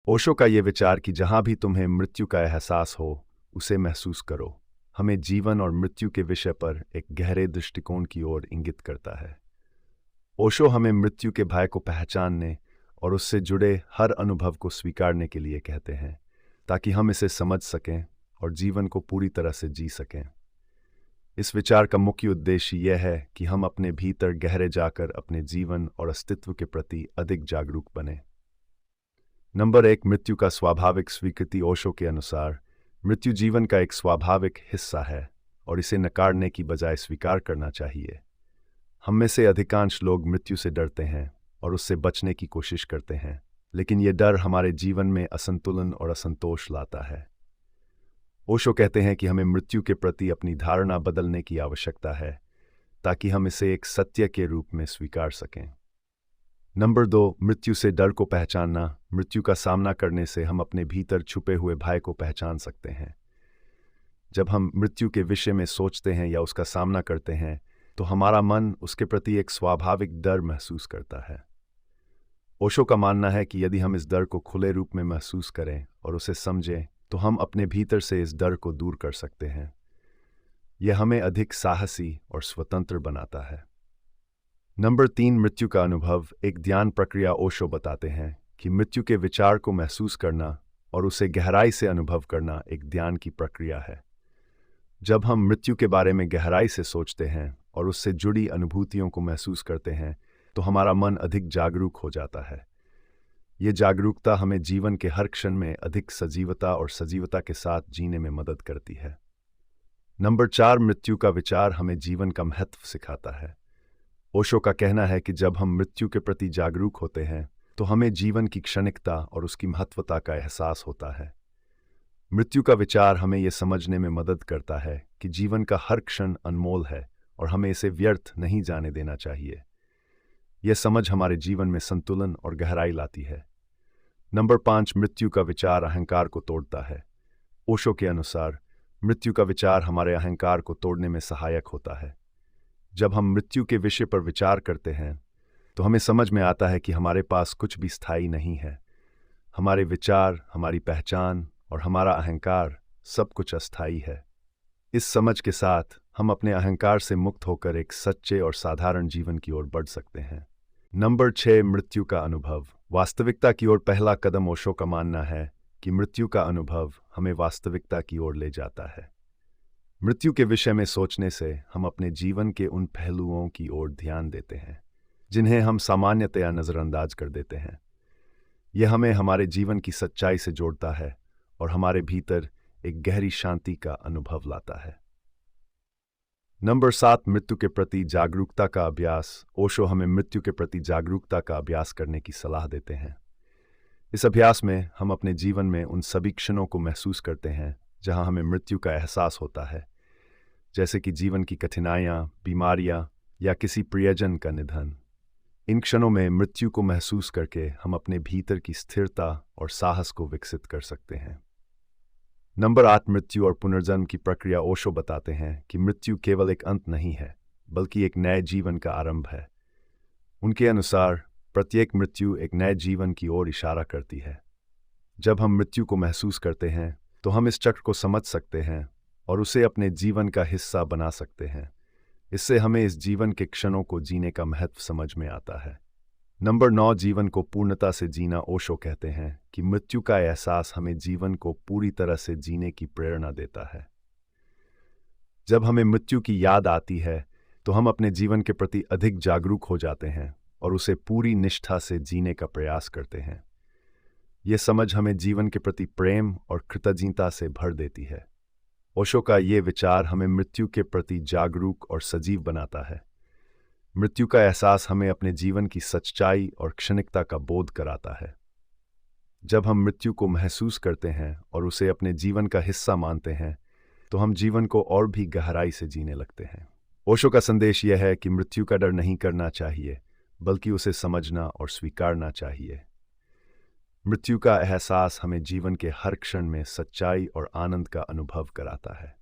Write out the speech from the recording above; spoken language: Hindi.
ओशो का ये विचार कि जहां भी तुम्हें मृत्यु का एहसास हो उसे महसूस करो, हमें जीवन और मृत्यु के विषय पर एक गहरे दृष्टिकोण की ओर इंगित करता है। ओशो हमें मृत्यु के भय को पहचानने और उससे जुड़े हर अनुभव को स्वीकारने के लिए कहते हैं, ताकि हम इसे समझ सकें और जीवन को पूरी तरह से जी सकें। इस विचार का मुख्य उद्देश्य यह है कि हम अपने भीतर गहरे जाकर अपने जीवन और अस्तित्व के प्रति अधिक जागरूक बने। नंबर 1, मृत्यु का स्वाभाविक स्वीकृति। ओशो के अनुसार मृत्यु जीवन का एक स्वाभाविक हिस्सा है और इसे नकारने की बजाय स्वीकार करना चाहिए। हम में से अधिकांश लोग मृत्यु से डरते हैं और उससे बचने की कोशिश करते हैं, लेकिन यह डर हमारे जीवन में असंतुलन और असंतोष लाता है। ओशो कहते हैं कि हमें मृत्यु के प्रति अपनी धारणा बदलने की आवश्यकता है ताकि हम इसे एक सत्य के रूप में स्वीकार सकें। नंबर 2, मृत्यु से डर को पहचानना। मृत्यु का सामना करने से हम अपने भीतर छुपे हुए भय को पहचान सकते हैं। जब हम मृत्यु के विषय में सोचते हैं या उसका सामना करते हैं तो हमारा मन उसके प्रति एक स्वाभाविक डर महसूस करता है। ओशो का मानना है कि यदि हम इस डर को खुले रूप में महसूस करें और उसे समझें तो हम अपने भीतर से इस डर को दूर कर सकते हैं। यह हमें अधिक साहसी और स्वतंत्र बनाता है। नंबर 3, मृत्यु का अनुभव एक ध्यान प्रक्रिया। ओशो बताते हैं कि मृत्यु के विचार को महसूस करना और उसे गहराई से अनुभव करना एक ध्यान की प्रक्रिया है। जब हम मृत्यु के बारे में गहराई से सोचते हैं और उससे जुड़ी अनुभूतियों को महसूस करते हैं तो हमारा मन अधिक जागरूक हो जाता है। ये जागरूकता हमें जीवन के हर क्षण में अधिक सजीवता और सजीवता के साथ जीने में मदद करती है। नंबर 4, मृत्यु का विचार हमें जीवन का महत्व सिखाता है। ओशो का कहना है कि जब हम मृत्यु के प्रति जागरूक होते हैं तो हमें जीवन की क्षणिकता और उसकी महत्वता का एहसास होता है। मृत्यु का विचार हमें यह समझने में मदद करता है कि जीवन का हर क्षण अनमोल है और हमें इसे व्यर्थ नहीं जाने देना चाहिए। यह समझ हमारे जीवन में संतुलन और गहराई लाती है। नंबर 5, मृत्यु का विचार अहंकार को तोड़ता है। ओशो के अनुसार मृत्यु का विचार हमारे अहंकार को तोड़ने में सहायक होता है। जब हम मृत्यु के विषय पर विचार करते हैं तो हमें समझ में आता है कि हमारे पास कुछ भी स्थायी नहीं है। हमारे विचार, हमारी पहचान और हमारा अहंकार सब कुछ अस्थायी है। इस समझ के साथ हम अपने अहंकार से मुक्त होकर एक सच्चे और साधारण जीवन की ओर बढ़ सकते हैं। नंबर 6, मृत्यु का अनुभव वास्तविकता की ओर पहला कदम। ओशो का मानना है कि मृत्यु का अनुभव हमें वास्तविकता की ओर ले जाता है। मृत्यु के विषय में सोचने से हम अपने जीवन के उन पहलुओं की ओर ध्यान देते हैं जिन्हें हम सामान्यतया नज़रअंदाज कर देते हैं। यह हमें हमारे जीवन की सच्चाई से जोड़ता है और हमारे भीतर एक गहरी शांति का अनुभव लाता है। नंबर 7, मृत्यु के प्रति जागरूकता का अभ्यास। ओशो हमें मृत्यु के प्रति जागरूकता का अभ्यास करने की सलाह देते हैं। इस अभ्यास में हम अपने जीवन में उन सभी क्षणों को महसूस करते हैं जहां हमें मृत्यु का एहसास होता है, जैसे कि जीवन की कठिनाइयां, बीमारियां या किसी प्रियजन का निधन। इन क्षणों में मृत्यु को महसूस करके हम अपने भीतर की स्थिरता और साहस को विकसित कर सकते हैं। नंबर 8, मृत्यु और पुनर्जन्म की प्रक्रिया। ओशो बताते हैं कि मृत्यु केवल एक अंत नहीं है बल्कि एक नए जीवन का आरंभ है। उनके अनुसार प्रत्येक मृत्यु एक नए जीवन की ओर इशारा करती है। जब हम मृत्यु को महसूस करते हैं तो हम इस चक्र को समझ सकते हैं और उसे अपने जीवन का हिस्सा बना सकते हैं। इससे हमें इस जीवन के क्षणों को जीने का महत्व समझ में आता है। नंबर 9, जीवन को पूर्णता से जीना। ओशो कहते हैं कि मृत्यु का एहसास हमें जीवन को पूरी तरह से जीने की प्रेरणा देता है। जब हमें मृत्यु की याद आती है तो हम अपने जीवन के प्रति अधिक जागरूक हो जाते हैं और उसे पूरी निष्ठा से जीने का प्रयास करते हैं। यह समझ हमें जीवन के प्रति प्रेम और कृतज्ञता से भर देती है। ओशो का ये विचार हमें मृत्यु के प्रति जागरूक और सजीव बनाता है। मृत्यु का एहसास हमें अपने जीवन की सच्चाई और क्षणिकता का बोध कराता है। जब हम मृत्यु को महसूस करते हैं और उसे अपने जीवन का हिस्सा मानते हैं तो हम जीवन को और भी गहराई से जीने लगते हैं। ओशो का संदेश यह है कि मृत्यु का डर नहीं करना चाहिए बल्कि उसे समझना और स्वीकारना चाहिए। मृत्यु का एहसास हमें जीवन के हर क्षण में सच्चाई और आनंद का अनुभव कराता है।